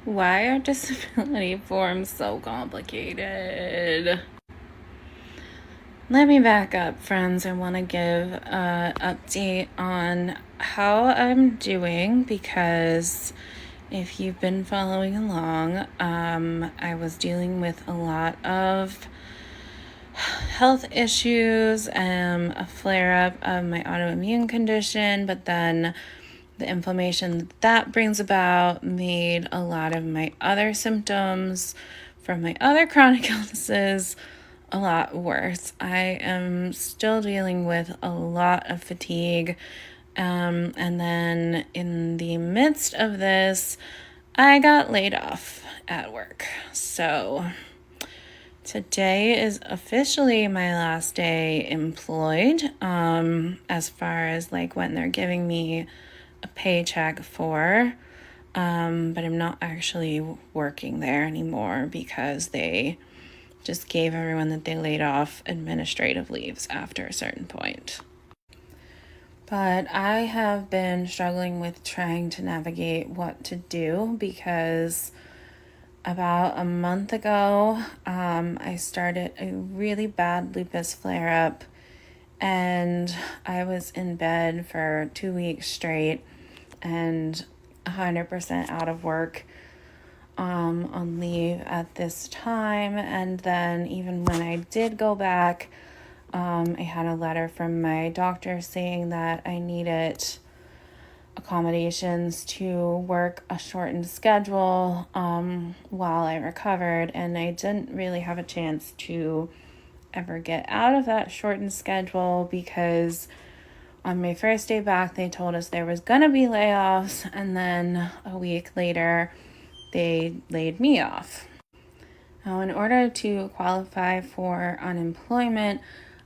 Why are disability forms so complicated? Let me back up, friends. I want to give an update on how I'm doing because if you've been following along, I was dealing with a lot of health issues, a flare-up of my autoimmune condition, but then the inflammation that brings about made a lot of my other symptoms from my other chronic illnesses a lot worse. I am still dealing with a lot of fatigue. And then in the midst of this, I got laid off at work. So today is officially my last day employed, as far as like when they're giving me a paycheck for, but I'm not actually working there anymore because they just gave everyone that they laid off administrative leaves after a certain point. But I have been struggling with trying to navigate what to do because about a month ago, I started a really bad lupus flare-up, and I was in bed for 2 weeks straight and 100% out of work, on leave at this time. And then even when I did go back, I had a letter from my doctor saying that I needed accommodations to work a shortened schedule while I recovered, and I didn't really have a chance to ever get out of that shortened schedule because on my first day back they told us there was gonna be layoffs, and then a week later they laid me off. Now, in order to qualify for unemployment,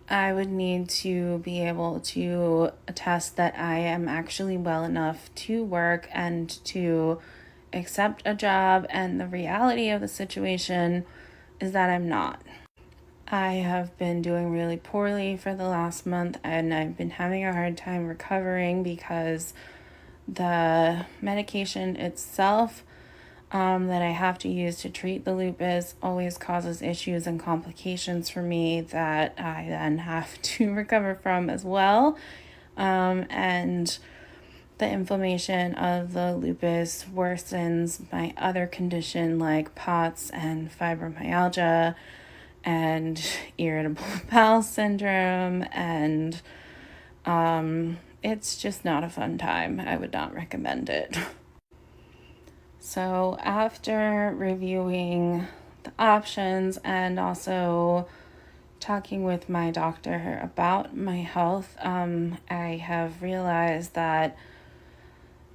I would need to be able to attest that I am actually well enough to work and to accept a job, and the reality of the situation is that I'm not. I have been doing really poorly for the last month, and I've been having a hard time recovering because the medication itself that I have to use to treat the lupus always causes issues and complications for me that I then have to recover from as well. And the inflammation of the lupus worsens my other condition like POTS and fibromyalgia and irritable bowel syndrome, and it's just not a fun time. I would not recommend it. So after reviewing the options and also talking with my doctor about my health, I have realized that,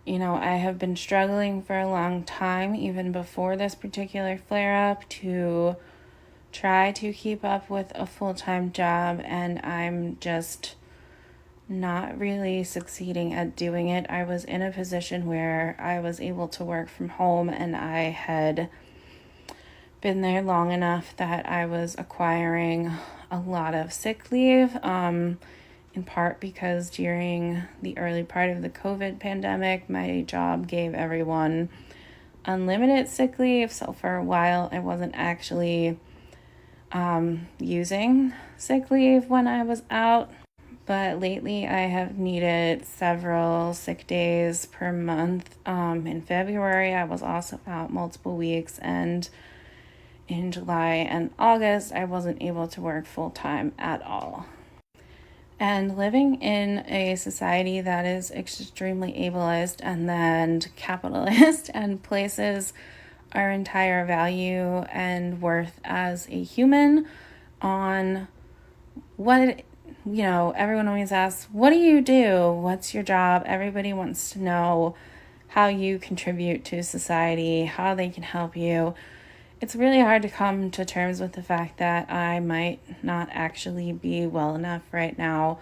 I have been struggling for a long time, even before this particular flare-up, to try to keep up with a full-time job, and I'm just not really succeeding at doing it. I was in a position where I was able to work from home, and I had been there long enough that I was acquiring a lot of sick leave, in part because during the early part of the COVID pandemic, my job gave everyone unlimited sick leave. So for a while, I wasn't actually using sick leave when I was out. But lately I have needed several sick days per month. In February, I was also out multiple weeks, and in July and August, I wasn't able to work full-time at all. And living in a society that is extremely ableist and then capitalist and places our entire value and worth as a human on what everyone always asks, what do you do? What's your job? Everybody wants to know how you contribute to society, how they can help you. It's really hard to come to terms with the fact that I might not actually be well enough right now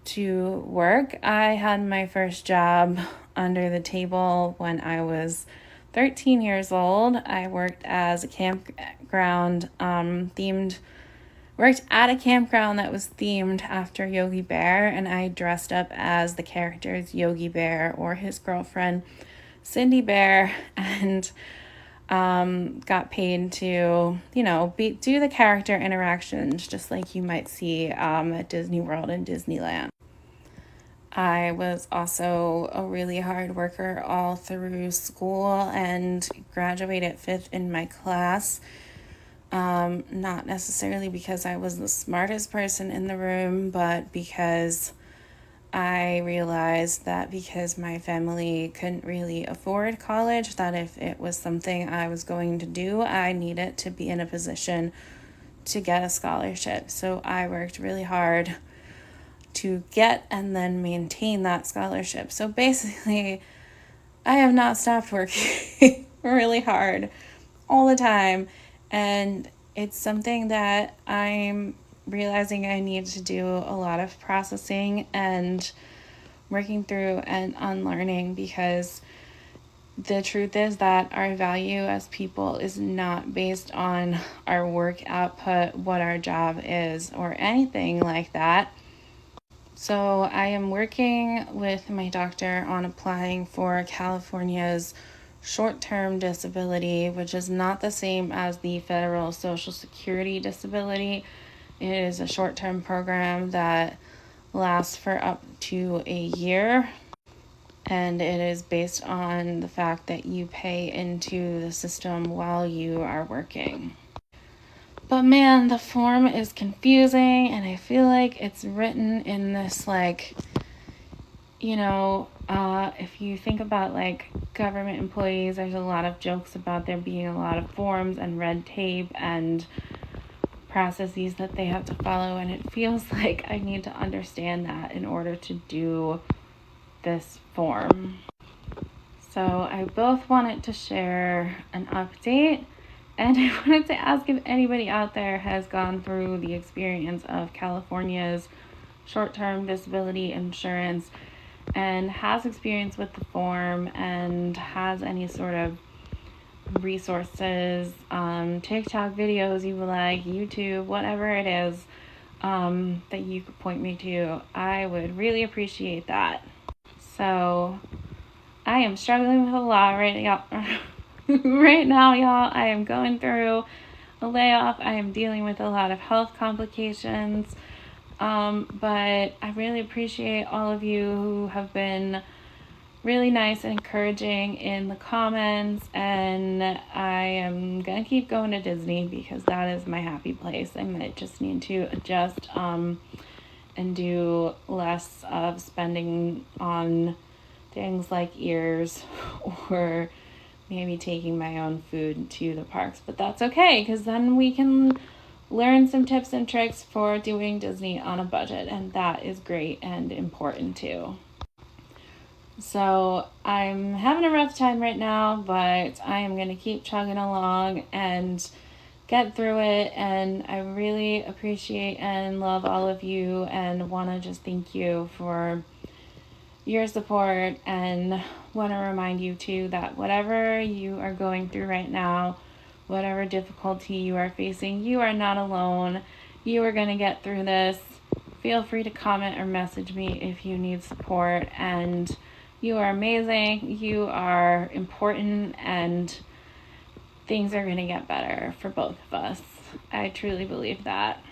to work. I had my first job under the table when I was 13 years old. I worked as a campground worked at a campground that was themed after Yogi Bear, and I dressed up as the characters Yogi Bear or his girlfriend Cindy Bear, and got paid to, do the character interactions just like you might see at Disney World and Disneyland. I was also a really hard worker all through school and graduated 5th in my class. Not necessarily because I was the smartest person in the room, but because I realized that because my family couldn't really afford college, that if it was something I was going to do, I needed to be in a position to get a scholarship. So I worked really hard to get and then maintain that scholarship. So basically, I have not stopped working really hard all the time. And it's something that I'm realizing I need to do a lot of processing and working through and unlearning, because the truth is that our value as people is not based on our work output, what our job is, or anything like that. So I am working with my doctor on applying for California's short-term disability, which is not the same as the federal Social Security disability. It is a short-term program that lasts for up to a year, and it is based on the fact that you pay into the system while you are working. But man, the form is confusing, and I feel like it's written in this, if you think about government employees, there's a lot of jokes about there being a lot of forms and red tape and processes that they have to follow, and it feels like I need to understand that in order to do this form. So I both wanted to share an update, and I wanted to ask if anybody out there has gone through the experience of California's short-term disability insurance and has experience with the form and has any sort of resources, TikTok videos you would like, YouTube, whatever it is that you could point me to. I would really appreciate that. So I am struggling with a lot right now. Right now, y'all. I am going through a layoff. I am dealing with a lot of health complications. But I really appreciate all of you who have been really nice and encouraging in the comments. And I am going to keep going to Disney because that is my happy place. I might just need to adjust and do less of spending on things like ears or maybe taking my own food to the parks, but that's okay because then we can learn some tips and tricks for doing Disney on a budget, and that is great and important too. So I'm having a rough time right now, but I am going to keep chugging along and get through it, and I really appreciate and love all of you and want to just thank you for your support, and want to remind you too that whatever you are going through right now, whatever difficulty you are facing, you are not alone. You are going to get through this. Feel free to comment or message me if you need support, and you are amazing, you are important, and things are going to get better for both of us. I truly believe that.